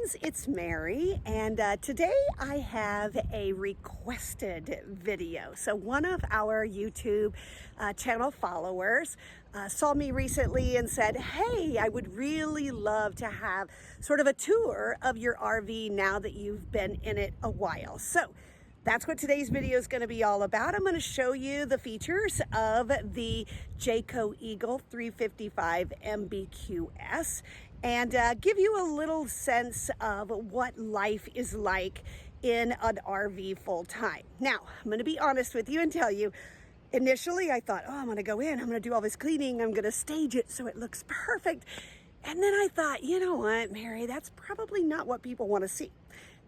friends, it's Mary, and today I have a requested video. So one of our YouTube channel followers saw me recently and said, hey, I would really love to have sort of a tour of your RV now that you've been in it a while. So that's what today's video is going to be all about. I'm going to show you the features of the Jayco Eagle 355 MBQS and give you a little sense of what life is like in an RV full time. Now, I'm going to be honest with you and tell you, initially I thought, oh, I'm going to go in, I'm going to do all this cleaning, I'm going to stage it so it looks perfect. And then I thought, you know what, Mary, that's probably not what people want to see.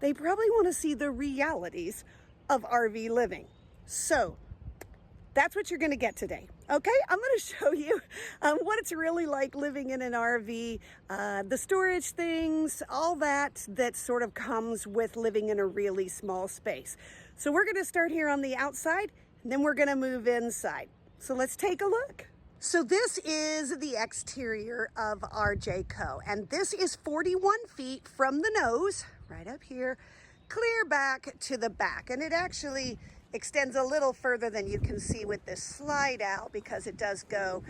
They probably want to see the realities of RV living. So that's what you're going to get today. Okay, I'm going to show you what it's really like living in an RV, the storage things, all that sort of comes with living in a really small space. So we're going to start here on the outside, and then we're going to move inside. So let's take a look. So this is the exterior of our Jayco, and this is 41 feet from the nose, right up here, clear back to the back. And it actually extends a little further than you can see with this slide out because it does go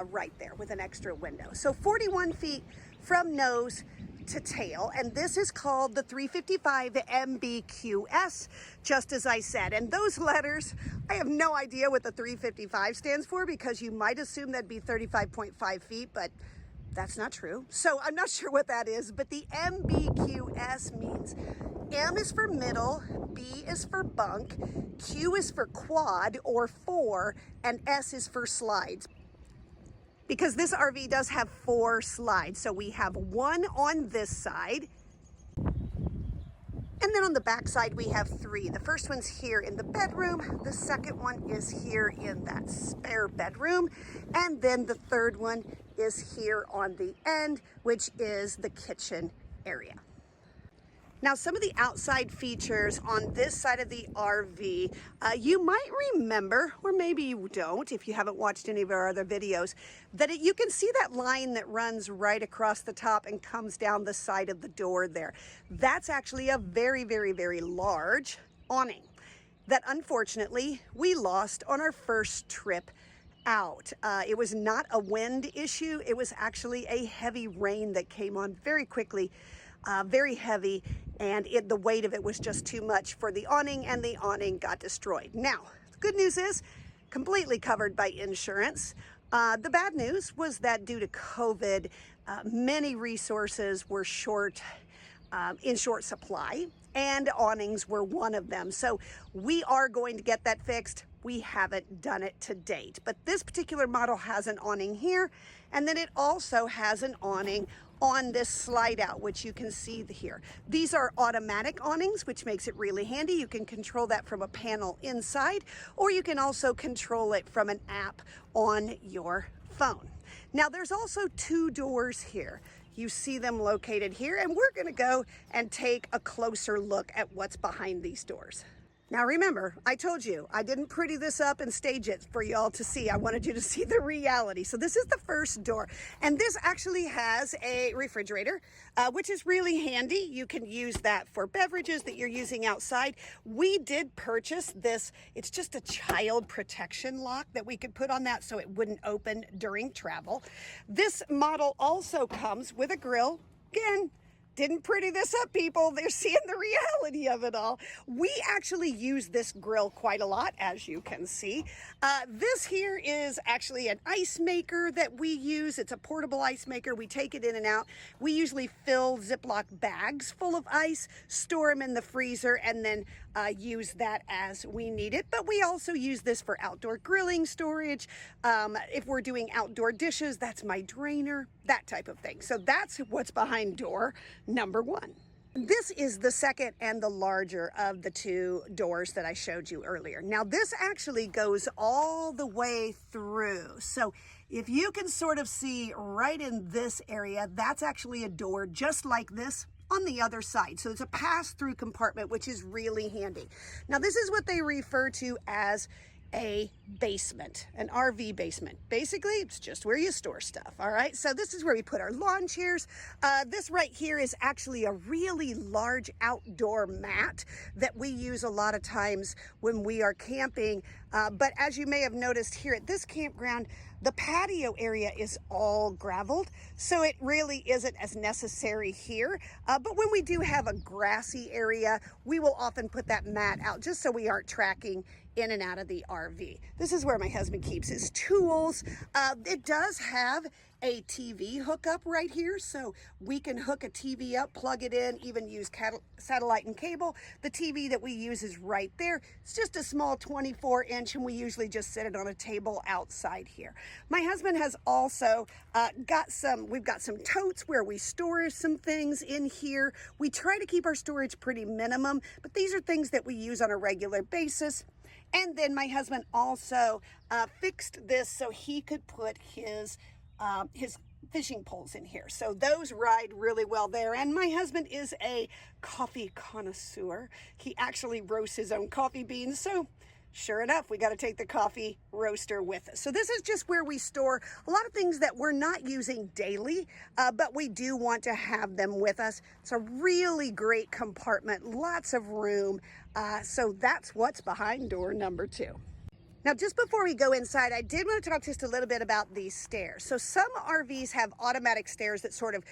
right there with an extra window. So 41 feet from nose to tail, and this is called the 355 MBQS, just as I said. And those letters, I have no idea what the 355 stands for because you might assume that'd be 35.5 feet, but that's not true. So I'm not sure what that is, but the MBQS means M is for middle, B is for bunk, Q is for quad or four, and S is for slides. Because this RV does have 4 slides. So we have one on this side, and then on the back side we have 3. The first one's here in the bedroom, the second one is here in that spare bedroom, and then the third one is here on the end, which is the kitchen area. Now, some of the outside features on this side of the RV, you might remember, or maybe you don't if you haven't watched any of our other videos, that you can see that line that runs right across the top and comes down the side of the door there. That's actually a very, very, very large awning that unfortunately we lost on our first trip out. It was not a wind issue. It was actually a heavy rain that came on very quickly, very heavy, and the weight of it was just too much for the awning, and the awning got destroyed. Now, the good news is completely covered by insurance. The bad news was that due to COVID, many resources were in short supply, and awnings were one of them. So we are going to get that fixed. We haven't done it to date, but this particular model has an awning here, and then it also has an awning on this slide out, which you can see here. These are automatic awnings, which makes it really handy. You can control that from a panel inside, or you can also control it from an app on your phone. Now, there's also 2 doors here. You see them located here, and we're gonna go and take a closer look at what's behind these doors. Now remember, I told you, I didn't pretty this up and stage it for y'all to see. I wanted you to see the reality. So this is the first door, and this actually has a refrigerator, which is really handy. You can use that for beverages that you're using outside. We did purchase this. It's just a child protection lock that we could put on that so it wouldn't open during travel. This model also comes with a grill. Again, didn't pretty this up, people. They're seeing the reality of it all. We actually use this grill quite a lot, as you can see. This here is actually an ice maker that we use. It's a portable ice maker. We take it in and out. We usually fill Ziploc bags full of ice, store them in the freezer, and then use that as we need it. But we also use this for outdoor grilling storage. If we're doing outdoor dishes, that's my drainer, that type of thing. So that's what's behind door number 1. This is the second and the larger of the 2 doors that I showed you earlier. Now, this actually goes all the way through. So if you can sort of see right in this area, that's actually a door just like this on the other side. So it's a pass-through compartment, which is really handy. Now, this is what they refer to as a basement, an RV basement. Basically, it's just where you store stuff, all right? So this is where we put our lawn chairs. This right here is actually a really large outdoor mat that we use a lot of times when we are camping. But as you may have noticed here at this campground, the patio area is all graveled, so it really isn't as necessary here. But when we do have a grassy area, we will often put that mat out just so we aren't tracking in and out of the RV. This is where my husband keeps his tools. It does have a TV hookup right here, so we can hook a TV up, plug it in, even use satellite and cable. The TV that we use is right there. It's just a small 24-inch, and we usually just sit it on a table outside here. My husband has also we've got some totes where we store some things in here. We try to keep our storage pretty minimum, but these are things that we use on a regular basis. And then my husband also fixed this so he could put his fishing poles in here. So those ride really well there. And my husband is a coffee connoisseur. He actually roasts his own coffee beans. So sure enough, we got to take the coffee roaster with us. So this is just where we store a lot of things that we're not using daily, but we do want to have them with us. It's a really great compartment, lots of room. So that's what's behind door number 2. Now, just before we go inside, I did want to talk just a little bit about these stairs. So some RVs have automatic stairs that sort of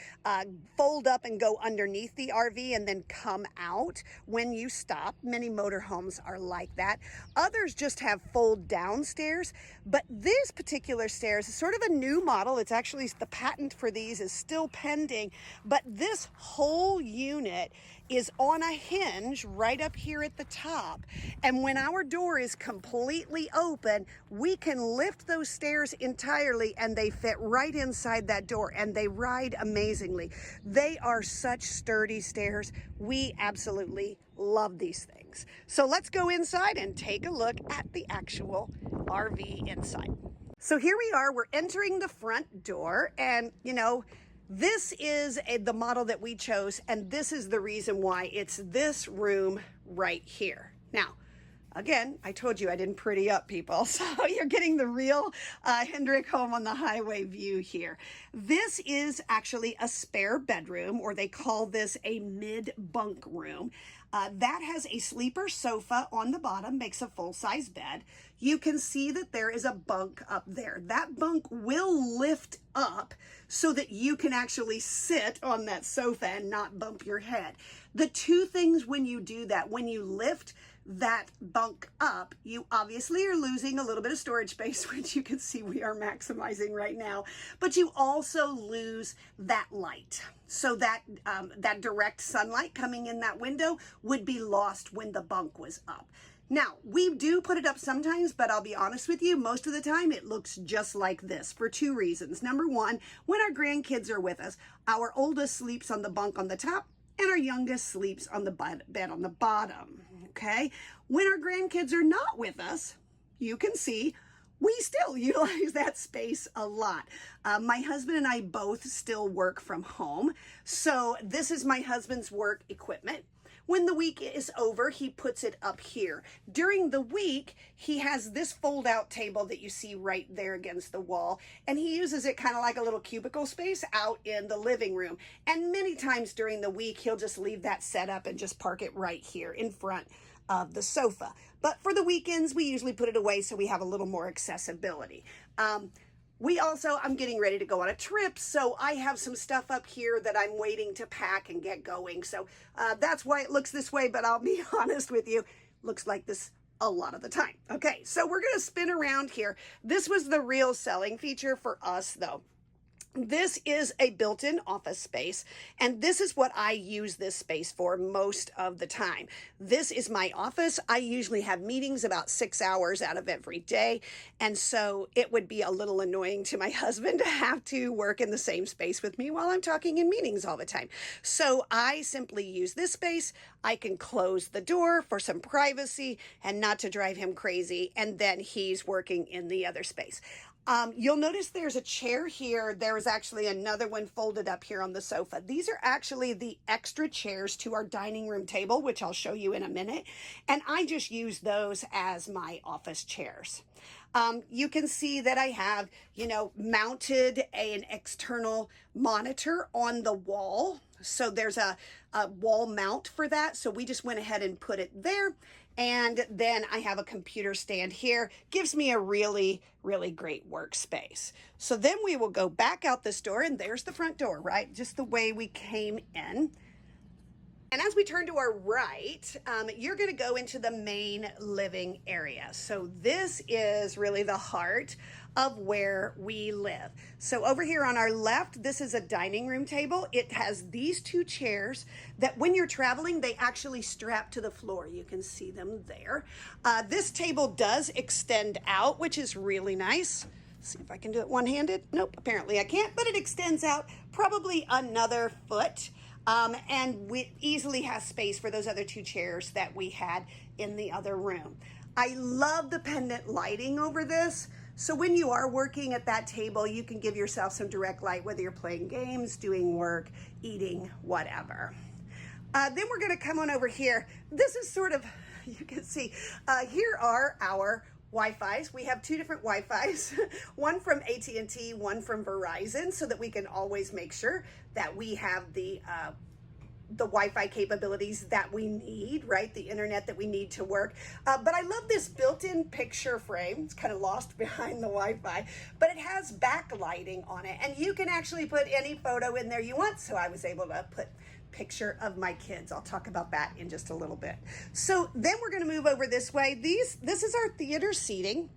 fold up and go underneath the RV and then come out when you stop. Many motorhomes are like that. Others just have fold down stairs, but this particular stairs is sort of a new model. It's actually, the patent for these is still pending, but this whole unit is on a hinge right up here at the top. And when our door is completely open, we can lift those stairs entirely and they fit right inside that door and they ride amazingly. They are such sturdy stairs. We absolutely love these things. So let's go inside and take a look at the actual RV inside. So here we are, we're entering the front door, and you know, this is the model that we chose, and this is the reason why it's this room right here. Now, again, I told you I didn't pretty up, people, so you're getting the real Hendrick home on the highway view here. This is actually a spare bedroom, or they call this a mid-bunk room. That has a sleeper sofa on the bottom, makes a full-size bed. You can see that there is a bunk up there. That bunk will lift up so that you can actually sit on that sofa and not bump your head. The two things when you do that, when you lift that bunk up, you obviously are losing a little bit of storage space, which you can see we are maximizing right now, but you also lose that light. So that that direct sunlight coming in that window would be lost when the bunk was up. Now, we do put it up sometimes, but I'll be honest with you, most of the time it looks just like this for two reasons. Number one, when our grandkids are with us, our oldest sleeps on the bunk on the top and our youngest sleeps on the bed on the bottom, okay? When our grandkids are not with us, you can see we still utilize that space a lot. My husband and I both still work from home, so this is my husband's work equipment. When the week is over, he puts it up here. During the week, he has this fold-out table that you see right there against the wall, and he uses it kind of like a little cubicle space out in the living room. And many times during the week, he'll just leave that set up and just park it right here in front of the sofa. But for the weekends, we usually put it away so we have a little more accessibility. I'm getting ready to go on a trip, so I have some stuff up here that I'm waiting to pack and get going. So that's why it looks this way, but I'll be honest with you, looks like this a lot of the time. Okay, so we're gonna spin around here. This was the real selling feature for us though. This is a built-in office space, and this is what I use this space for most of the time. This is my office. I usually have meetings about 6 hours out of every day, and so it would be a little annoying to my husband to have to work in the same space with me while I'm talking in meetings all the time. So I simply use this space. I can close the door for some privacy and not to drive him crazy, and then he's working in the other space. You'll notice there's a chair here. There is actually another one folded up here on the sofa. These are actually the extra chairs to our dining room table, which I'll show you in a minute. And I just use those as my office chairs. You can see that I have, mounted an external monitor on the wall. So there's a wall mount for that. So we just went ahead and put it there. And then I have a computer stand here. Gives me a really, really great workspace. So then we will go back out this door, and there's the front door, right? Just the way we came in. And as we turn to our right, you're going to go into the main living area. So this is really the heart of where we live. So over here on our left, this is a dining room table. It has these two chairs that when you're traveling, they actually strap to the floor. You can see them there. This table does extend out, which is really nice. See if I can do it one-handed. Nope, apparently I can't, but it extends out probably another foot. And we easily has space for those other two chairs that we had in the other room. I love the pendant lighting over this. So when you are working at that table, you can give yourself some direct light, whether you're playing games, doing work, eating, whatever. Then we're going to come on over here. This is sort of, you can see, here are our Wi-Fi's. We have two different Wi-Fi's, one from AT&T, one from Verizon, so that we can always make sure that we have the Wi-Fi capabilities that we need, right? The internet that we need to work. But I love this built-in picture frame. It's kind of lost behind the Wi-Fi, but it has backlighting on it, and you can actually put any photo in there you want. So I was able to put picture of my kids. I'll talk about that in just a little bit. So then we're going to move over this way. This is our theater seating.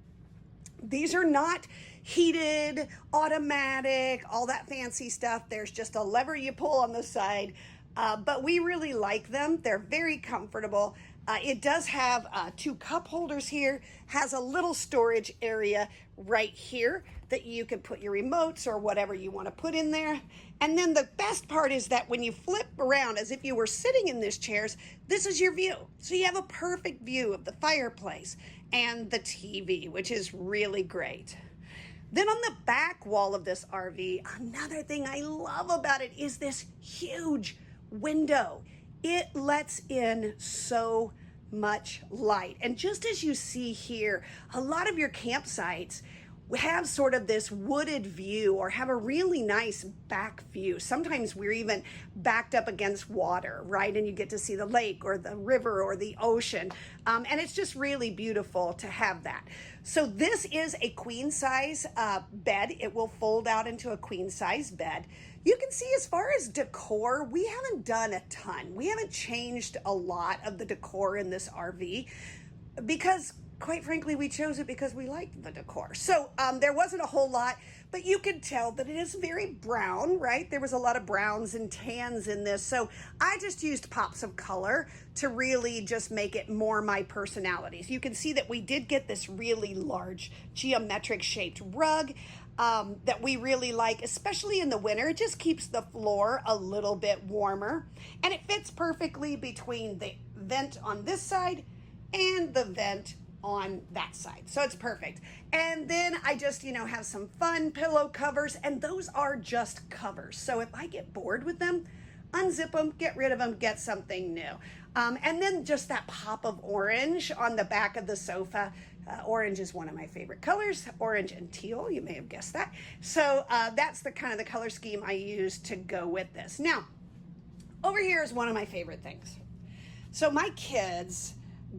These are not heated, automatic, all that fancy stuff. There's just a lever you pull on the side, but we really like them. They're very comfortable. It does have two cup holders here, has a little storage area right here that you can put your remotes or whatever you want to put in there. And then the best part is that when you flip around as if you were sitting in these chairs, this is your view. So you have a perfect view of the fireplace and the TV, which is really great. Then on the back wall of this RV, another thing I love about it is this huge window. It lets in so much light. And just as you see here, a lot of your campsites have sort of this wooded view or have a really nice back view. Sometimes we're even backed up against water, right? And you get to see the lake or the river or the ocean. And it's just really beautiful to have that. So this is a queen size bed. It will fold out into a queen size bed. You can see as far as decor, we haven't done a ton. We haven't changed a lot of the decor in this RV because quite frankly, we chose it because we liked the decor. So there wasn't a whole lot, but you can tell that it is very brown, right? There was a lot of browns and tans in this. So I just used pops of color to really just make it more my personality. So you can see that we did get this really large geometric shaped rug that we really like, especially in the winter. It just keeps the floor a little bit warmer, and it fits perfectly between the vent on this side and the vent on that side. So it's perfect. And then I just, have some fun pillow covers, and those are just covers. So if I get bored with them, unzip them, get rid of them, get something new. And then just that pop of orange on the back of the sofa. Orange is one of my favorite colors, orange and teal, you may have guessed that. So that's the kind of the color scheme I use to go with this. Now, over here is one of my favorite things. So my kids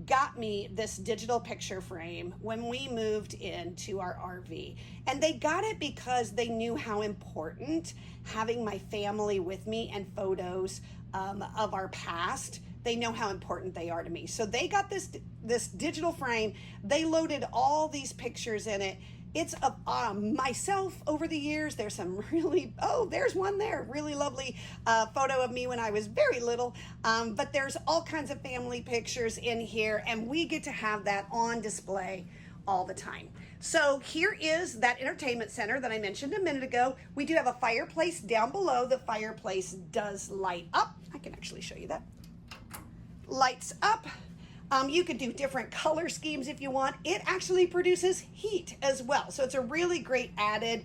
got me this digital picture frame when we moved into our RV. And they got it because they knew how important having my family with me and photos of our past, they know how important they are to me. So they got this digital frame. They loaded all these pictures in it. It's of myself over the years. There's some really, there's one there, really lovely photo of me when I was very little. But there's all kinds of family pictures in here, and we get to have that on display all the time. So here is that entertainment center that I mentioned a minute ago. We do have a fireplace down below. The fireplace does light up. I can actually show you that. Lights up. You could do different color schemes if you want. It actually produces heat as well. So it's a really great added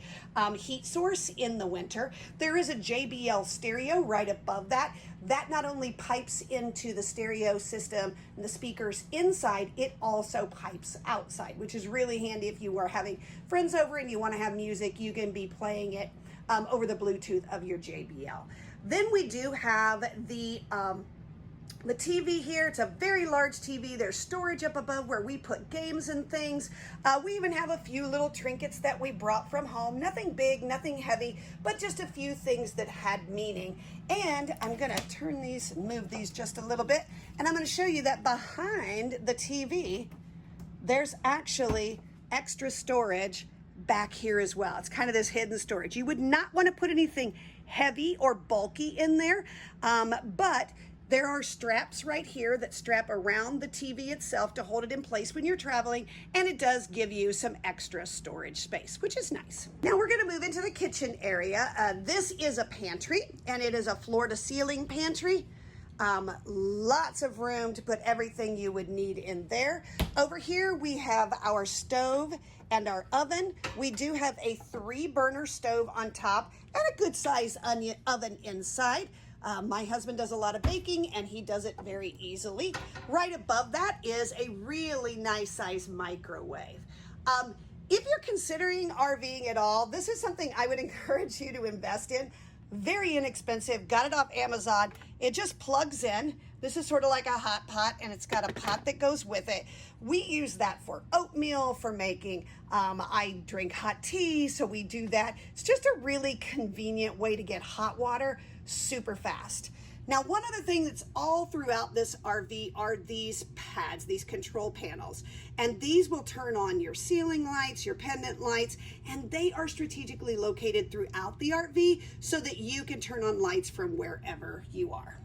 heat source in the winter. There is a JBL stereo right above that. That not only pipes into the stereo system and the speakers inside, it also pipes outside, which is really handy if you are having friends over and you want to have music, you can be playing it over the Bluetooth of your JBL. Then we do have the TV here. It's a very large TV. There's storage up above where we put games and things. We even have a few little trinkets that we brought from home. Nothing big, nothing heavy, but just a few things that had meaning. And I'm gonna turn these, move these just a little bit, and I'm gonna show you that behind the TV, there's actually extra storage back here as well. It's kind of this hidden storage. You would not want to put anything heavy or bulky in there, but there are straps right here that strap around the TV itself to hold it in place when you're traveling, and it does give you some extra storage space, which is nice. Now we're gonna move into the kitchen area. This is a pantry, and it is a floor-to-ceiling pantry. Lots of room to put everything you would need in there. Over here we have our stove and our oven. We do have a 3-burner stove on top and a good size oven inside. My husband does a lot of baking and he does it very easily. Right above that is a really nice size microwave. If you're considering RVing at all, this is something I would encourage you to invest in. Very inexpensive, got it off Amazon. It just plugs in. This is sort of like a hot pot, and it's got a pot that goes with it. We use that for oatmeal, for making, I drink hot tea, so we do that. It's just a really convenient way to get hot water super fast. Now, one other thing that's all throughout this RV are these pads, these control panels. And these will turn on your ceiling lights, your pendant lights, and they are strategically located throughout the RV so that you can turn on lights from wherever you are.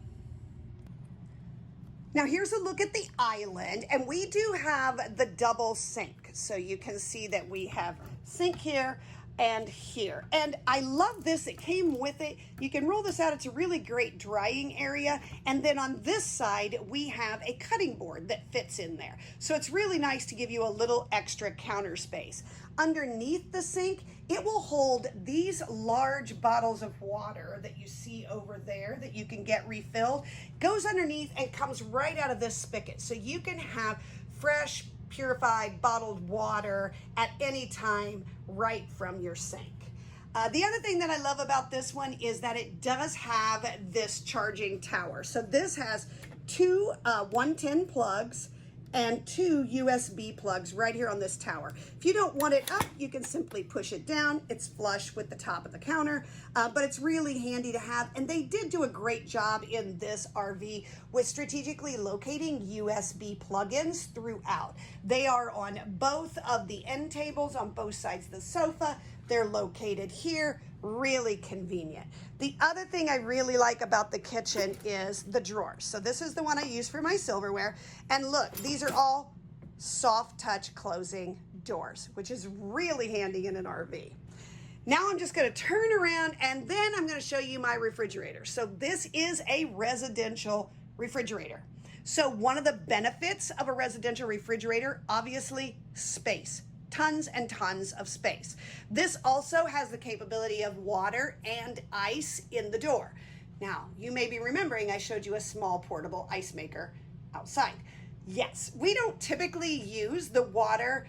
Now here's a look at the island, and we do have the double sink. So you can see that we have sink here and here. And I love this, it came with it. You can roll this out, it's a really great drying area. And then on this side, we have a cutting board that fits in there. So it's really nice to give you a little extra counter space. Underneath the sink, it will hold these large bottles of water that you see over there that you can get refilled. Goes underneath and comes right out of this spigot. So you can have fresh, purified, bottled water at any time right from your sink. The other thing that I love about this one is that it does have this charging tower. So this has two 110 plugs and 2 USB plugs right here on this tower. If you don't want it up, you can simply push it down. It's flush with the top of the counter, but it's really handy to have. And they did do a great job in this RV with strategically locating USB plugins throughout. They are on both of the end tables on both sides of the sofa. They're located here, really convenient. The other thing I really like about the kitchen is the drawers. So this is the one I use for my silverware. And look, these are all soft touch closing doors, which is really handy in an RV. Now I'm just gonna turn around and then I'm gonna show you my refrigerator. So this is a residential refrigerator. So one of the benefits of a residential refrigerator, obviously space. Tons and tons of space. This also has the capability of water and ice in the door. Now, you may be remembering I showed you a small portable ice maker outside. Yes, we don't typically use the water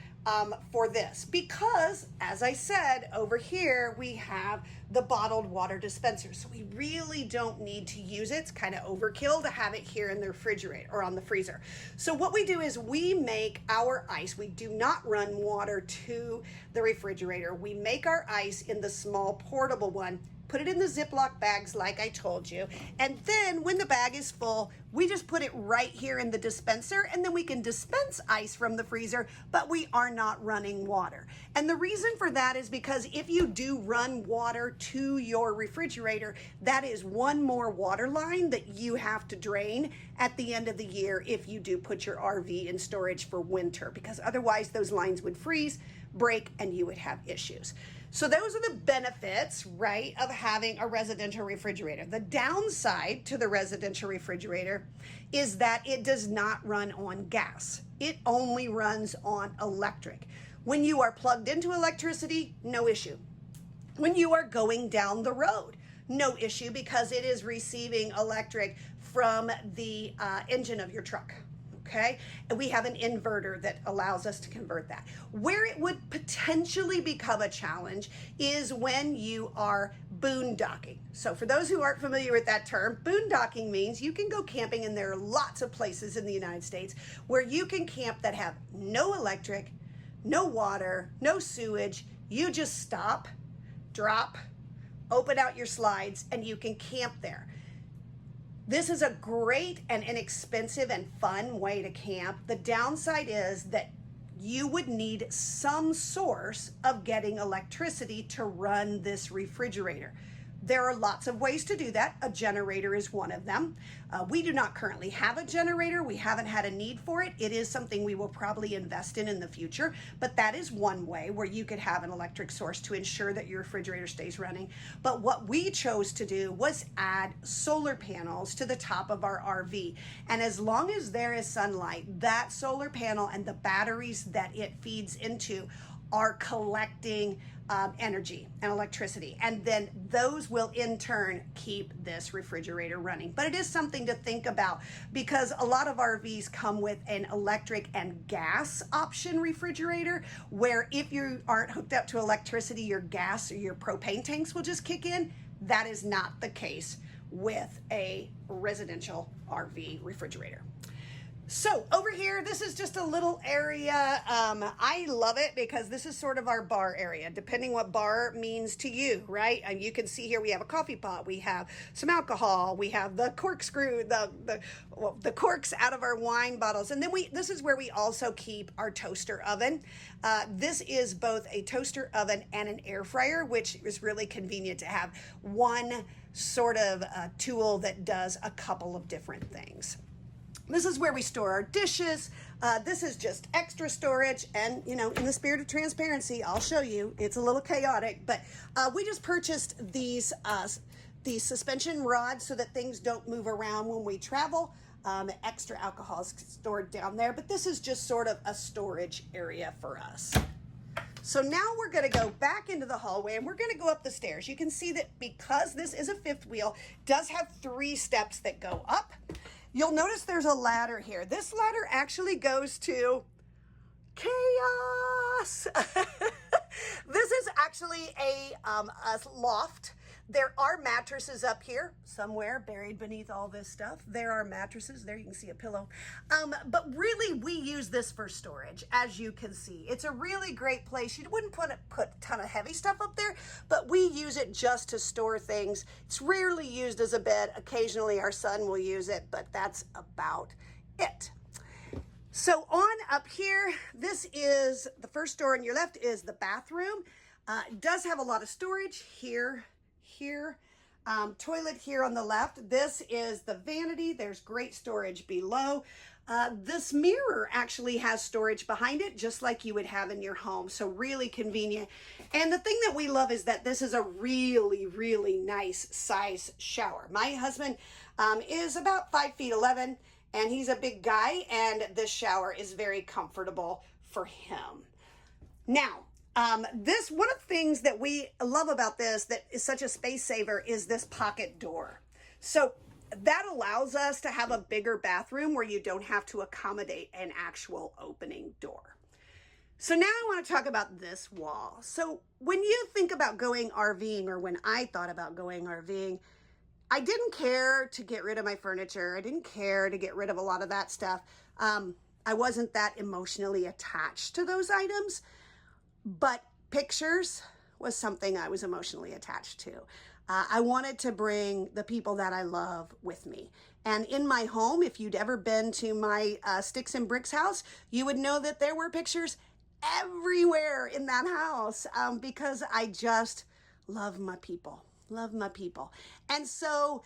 for this because, as I said, over here we have the bottled water dispenser. So we really don't need to use it. It's kind of overkill to have it here in the refrigerator or on the freezer. So what we do is we make our ice. We do not run water to the refrigerator. We make our ice in the small portable one, put it in the Ziploc bags like I told you, and then when the bag is full, we just put it right here in the dispenser, and then we can dispense ice from the freezer, but we are not running water. And the reason for that is because if you do run water to your refrigerator, that is one more water line that you have to drain at the end of the year if you do put your RV in storage for winter, because otherwise those lines would freeze. break and you would have issues. So those are the benefits, right, of having a residential refrigerator. The downside to the residential refrigerator is that it does not run on gas. It only runs on electric. When you are plugged into electricity, no issue. When you are going down the road, no issue, because it is receiving electric from the engine of your truck. Okay, and we have an inverter that allows us to convert that. Where it would potentially become a challenge is when you are boondocking. So for those who aren't familiar with that term, boondocking means you can go camping, and there are lots of places in the United States where you can camp that have no electric, no water, no sewage. You just stop, drop, open out your slides, and you can camp there. This is a great and inexpensive and fun way to camp. The downside is that you would need some source of getting electricity to run this refrigerator. There are lots of ways to do that. A generator is one of them. We do not currently have a generator. We haven't had a need for it. It is something we will probably invest in the future, but that is one way where you could have an electric source to ensure that your refrigerator stays running. But what we chose to do was add solar panels to the top of our RV. And as long as there is sunlight, that solar panel and the batteries that it feeds into are collecting energy and electricity, and then those will in turn keep this refrigerator running. But it is something to think about, because a lot of RVs come with an electric and gas option refrigerator, where if you aren't hooked up to electricity, your gas or your propane tanks will just kick in. That is not the case with a residential RV refrigerator. So over here, this is just a little area. I love it because this is sort of our bar area, depending what bar means to you, right? And you can see here we have a coffee pot, we have some alcohol, we have the corkscrew, the corks out of our wine bottles, and then this is where we also keep our toaster oven. This is both a toaster oven and an air fryer, which is really convenient to have one sort of tool that does a couple of different things. This is where we store our dishes. This is just extra storage, and in the spirit of transparency, I'll show you. It's a little chaotic, but we just purchased these suspension rods so that things don't move around when we travel. Extra alcohol is stored down there, but this is just sort of a storage area for us. So now we're going to go back into the hallway, and we're going to go up the stairs. You can see that because this is a fifth wheel, it does have 3 steps that go up. You'll notice there's a ladder here. This ladder actually goes to chaos. This is actually a loft. There are mattresses up here somewhere buried beneath all this stuff. There are mattresses. There you can see a pillow. But really, we use this for storage, as you can see. It's a really great place. You wouldn't put a ton of heavy stuff up there, but we use it just to store things. It's rarely used as a bed. Occasionally, our son will use it, but that's about it. So on up here, this is the first door on your left is the bathroom. It does have a lot of storage here. Toilet here on the left. This is the vanity. There's great storage below. This mirror actually has storage behind it, just like you would have in your home. So really convenient. And the thing that we love is that this is a really, really nice size shower. My husband is about 5'11", and he's a big guy, and this shower is very comfortable for him. Now, one of the things that we love about this that is such a space saver is this pocket door. So that allows us to have a bigger bathroom where you don't have to accommodate an actual opening door. So now I want to talk about this wall. So when you think about going RVing, or when I thought about going RVing, I didn't care to get rid of my furniture. I didn't care to get rid of a lot of that stuff. I wasn't that emotionally attached to those items. But pictures was something I was emotionally attached to. I wanted to bring the people that I love with me. And in my home, if you'd ever been to my Sticks and Bricks house, you would know that there were pictures everywhere in that house because I just love my people. Love my people. And so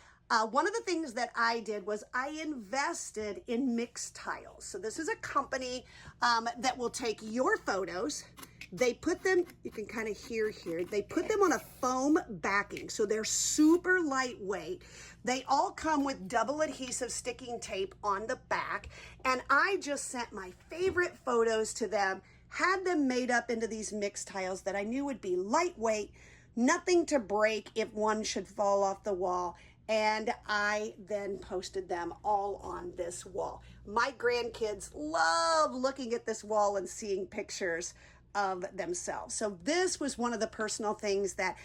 one of the things that I did was I invested in Mix Tiles. So this is a company that will take your photos They put them, you can kind of hear here, they put them on a foam backing, so they're super lightweight. They all come with double adhesive sticking tape on the back, and I just sent my favorite photos to them, had them made up into these mixed tiles that I knew would be lightweight, nothing to break if one should fall off the wall. And I then posted them all on this wall. My grandkids love looking at this wall and seeing pictures of themselves. So this was one of the personal things that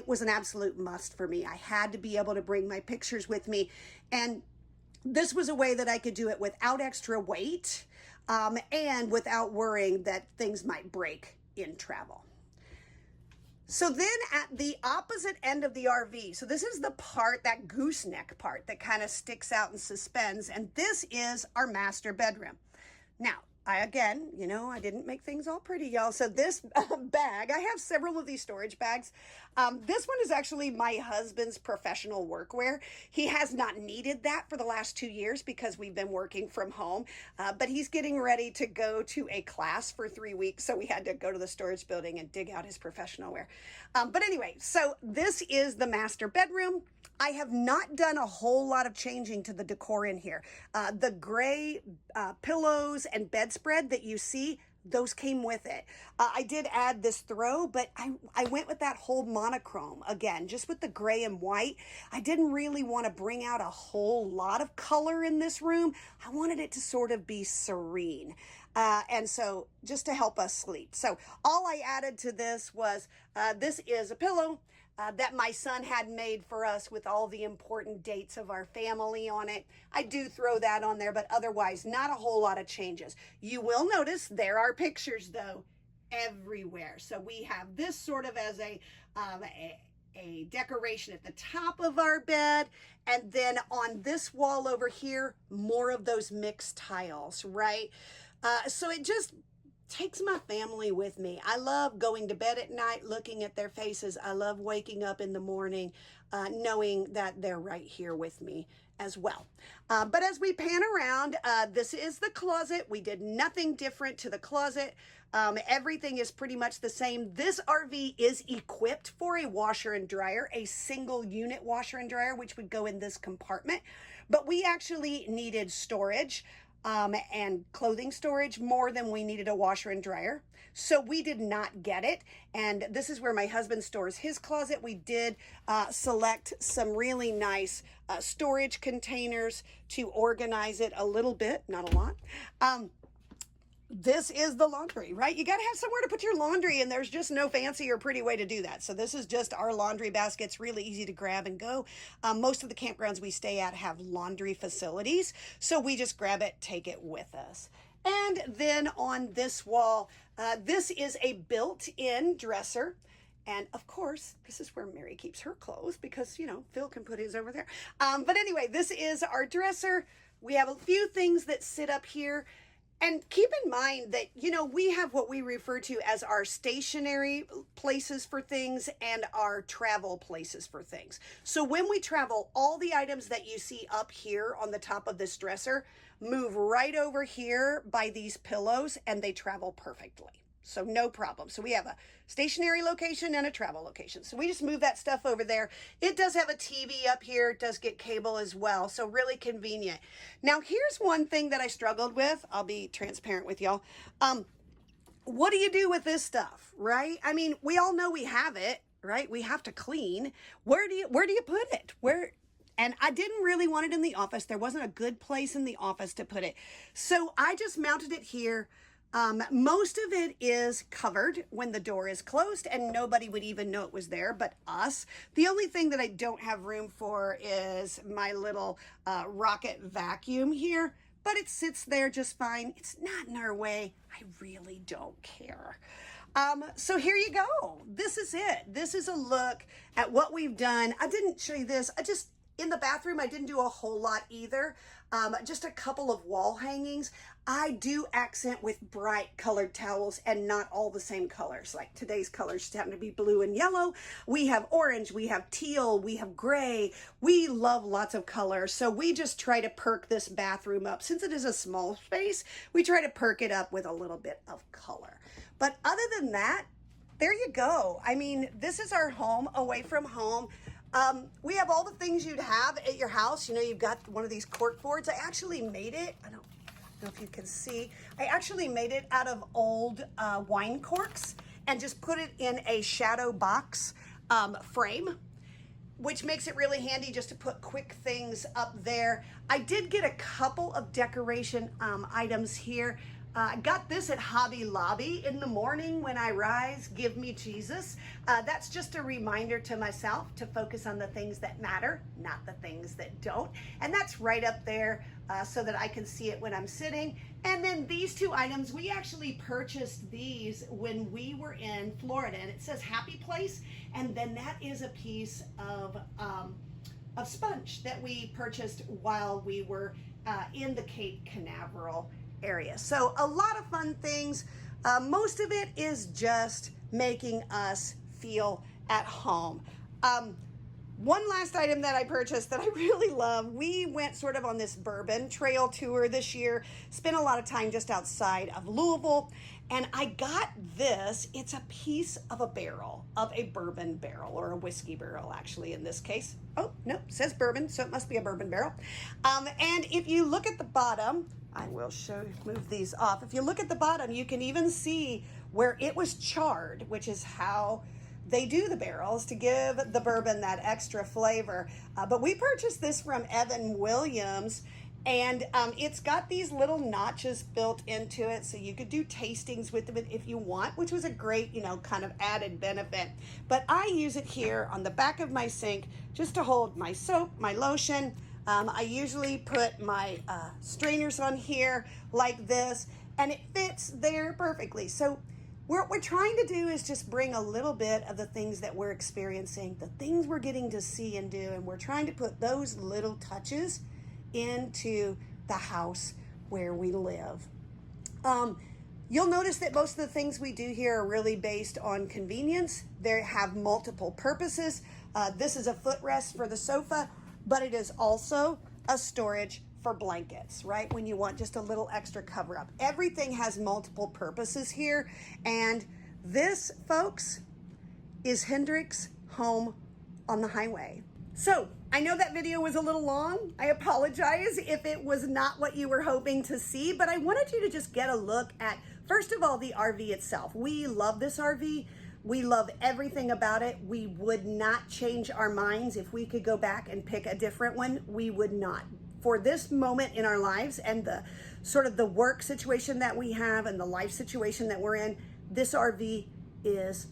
was an absolute must for me. I had to be able to bring my pictures with me. And this was a way that I could do it without extra weight and without worrying that things might break in travel. So then at the opposite end of the RV, so this is the part, that gooseneck part that kind of sticks out and suspends, and this is our master bedroom. Now, again, you know, I didn't make things all pretty, y'all. So this bag, I have several of these storage bags. This one is actually my husband's professional workwear. He has not needed that for the last 2 years because we've been working from home, but he's getting ready to go to a class for 3 weeks. So we had to go to the storage building and dig out his professional wear. But anyway, so this is the master bedroom. I have not done a whole lot of changing to the decor in here. The gray pillows and bedspread that you see, those came with it. I did add this throw, but I went with that whole monochrome again, just with the gray and white. I didn't really want to bring out a whole lot of color in this room. I wanted it to sort of be serene. And so just to help us sleep. So all I added to this was, this is a pillow that my son had made for us with all the important dates of our family on it. I do throw that on there, but otherwise not a whole lot of changes. You will notice there are pictures though everywhere. So we have this sort of as a decoration at the top of our bed, and then on this wall over here, more of those mixed tiles, right? So it just takes my family with me. I love going to bed at night, looking at their faces. I love waking up in the morning, knowing that they're right here with me as well. But as we pan around, this is the closet. We did nothing different to the closet. Everything is pretty much the same. This RV is equipped for a washer and dryer, a single unit washer and dryer, which would go in this compartment. But we actually needed storage and clothing storage more than we needed a washer and dryer. So we did not get it. And this is where my husband stores his closet. We did select some really nice storage containers to organize it a little bit, not a lot. This is the laundry, right? You got to have somewhere to put your laundry, and there's just no fancy or pretty way to do that. So this is just our laundry basket. It's really easy to grab and go. Most of the campgrounds we stay at have laundry facilities, so we just grab it, take it with us. And then on this wall, this is a built-in dresser. And of course, this is where Mary keeps her clothes because, you know, Phil can put his over there. But anyway, this is our dresser. We have a few things that sit up here. And keep in mind that, you know, we have what we refer to as our stationary places for things and our travel places for things. So when we travel, all the items that you see up here on the top of this dresser move right over here by these pillows, and they travel perfectly. So no problem. So we have a stationary location and a travel location. So we just move that stuff over there. It does have a TV up here. It does get cable as well. So really convenient. Now here's one thing that I struggled with. I'll be transparent with y'all. What do you do with this stuff, right? I mean, we all know we have it, right? We have to clean. Where do you put it? And I didn't really want it in the office. There wasn't a good place in the office to put it. So I just mounted it here. Most of it is covered when the door is closed, and nobody would even know it was there but us. The only thing that I don't have room for is my little rocket vacuum here, but it sits there just fine. It's not in our way. I really don't care. So here you go. This is it. This is a look at what we've done. I didn't show you this. In the bathroom, I didn't do a whole lot either. Just a couple of wall hangings. I do accent with bright colored towels and not all the same colors. Like today's colors just happen to be blue and yellow. We have orange, we have teal, we have gray. We love lots of colors. So we just try to perk this bathroom up. Since it is a small space, we try to perk it up with a little bit of color. But other than that, there you go. I mean, this is our home away from home. We have all the things you'd have at your house. You know, you've got one of these cork boards. I actually made it. I don't know if you can see. I actually made it out of old wine corks and just put it in a shadow box frame, which makes it really handy just to put quick things up there. I did get a couple of decoration items here. I got this at Hobby Lobby. In the morning when I rise, give me Jesus. That's just a reminder to myself to focus on the things that matter, not the things that don't. And that's right up there so that I can see it when I'm sitting. And then these two items, we actually purchased these when we were in Florida, and it says Happy Place. And then that is a piece of sponge that we purchased while we were in the Cape Canaveral area. So a lot of fun things. Most of it is just making us feel at home. One last item that I purchased that I really love, we went sort of on this bourbon trail tour this year, spent a lot of time just outside of Louisville, and I got this. It's a piece of a barrel, of a bourbon barrel, or a whiskey barrel actually in this case. Oh, no, it says bourbon, so it must be a bourbon barrel. And if you look at the bottom, I will move these off. If you look at the bottom, you can even see where it was charred, which is how they do the barrels to give the bourbon that extra flavor. But we purchased this from Evan Williams, and it's got these little notches built into it, so you could do tastings with it if you want, which was a great, kind of added benefit. But I use it here on the back of my sink just to hold my soap, my lotion. I usually put my strainers on here like this, and it fits there perfectly. So what we're trying to do is just bring a little bit of the things that we're experiencing, the things we're getting to see and do, and we're trying to put those little touches into the house where we live. You'll notice that most of the things we do here are really based on convenience. They have multiple purposes. This is a footrest for the sofa, but it is also a storage for blankets, right? When you want just a little extra cover up. Everything has multiple purposes here. And this, folks, is Hendrick's home on the highway. So I know that video was a little long. I apologize if it was not what you were hoping to see, but I wanted you to just get a look at, first of all, the RV itself. We love this RV. We love everything about it. We would not change our minds. If we could go back and pick a different one, we would not. For this moment in our lives and the sort of the work situation that we have and the life situation that we're in, this RV is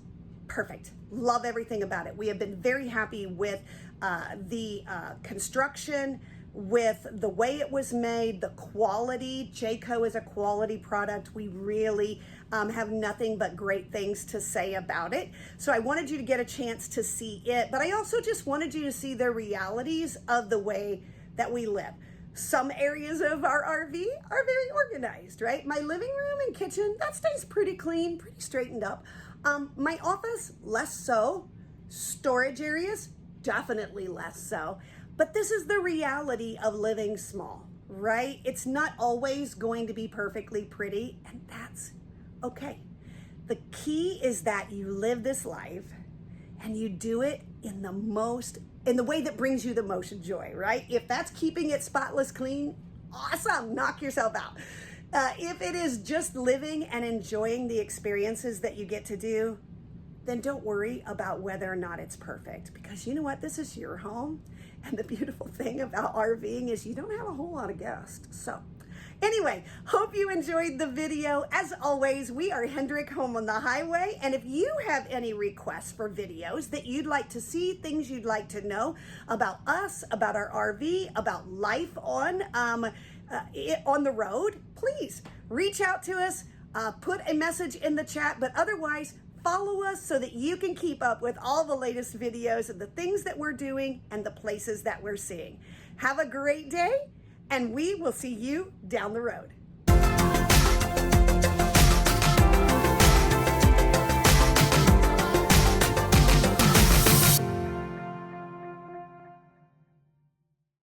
perfect. Love everything about it. We have been very happy with the construction, with the way it was made, the quality. Jayco is a quality product. We really have nothing but great things to say about it. So I wanted you to get a chance to see it, but I also just wanted you to see the realities of the way that we live. Some areas of our RV are very organized, right? My living room and kitchen, that stays pretty clean, pretty straightened up. My office, less so. Storage areas, definitely less so. But this is the reality of living small, right? It's not always going to be perfectly pretty, and that's okay. The key is that you live this life and you do it in the way that brings you the most joy, right? If that's keeping it spotless clean, awesome, knock yourself out. If it is just living and enjoying the experiences that you get to do, then don't worry about whether or not it's perfect, because you know what? This is your home. And the beautiful thing about RVing is you don't have a whole lot of guests. So anyway, hope you enjoyed the video. As always, we are Hendrick Home on the Highway. And if you have any requests for videos that you'd like to see, things you'd like to know about us, about our RV, about life on the road, please reach out to us, put a message in the chat, but otherwise, Follow us so that you can keep up with all the latest videos of the things that we're doing and the places that we're seeing. Have a great day, and we will see you down the road.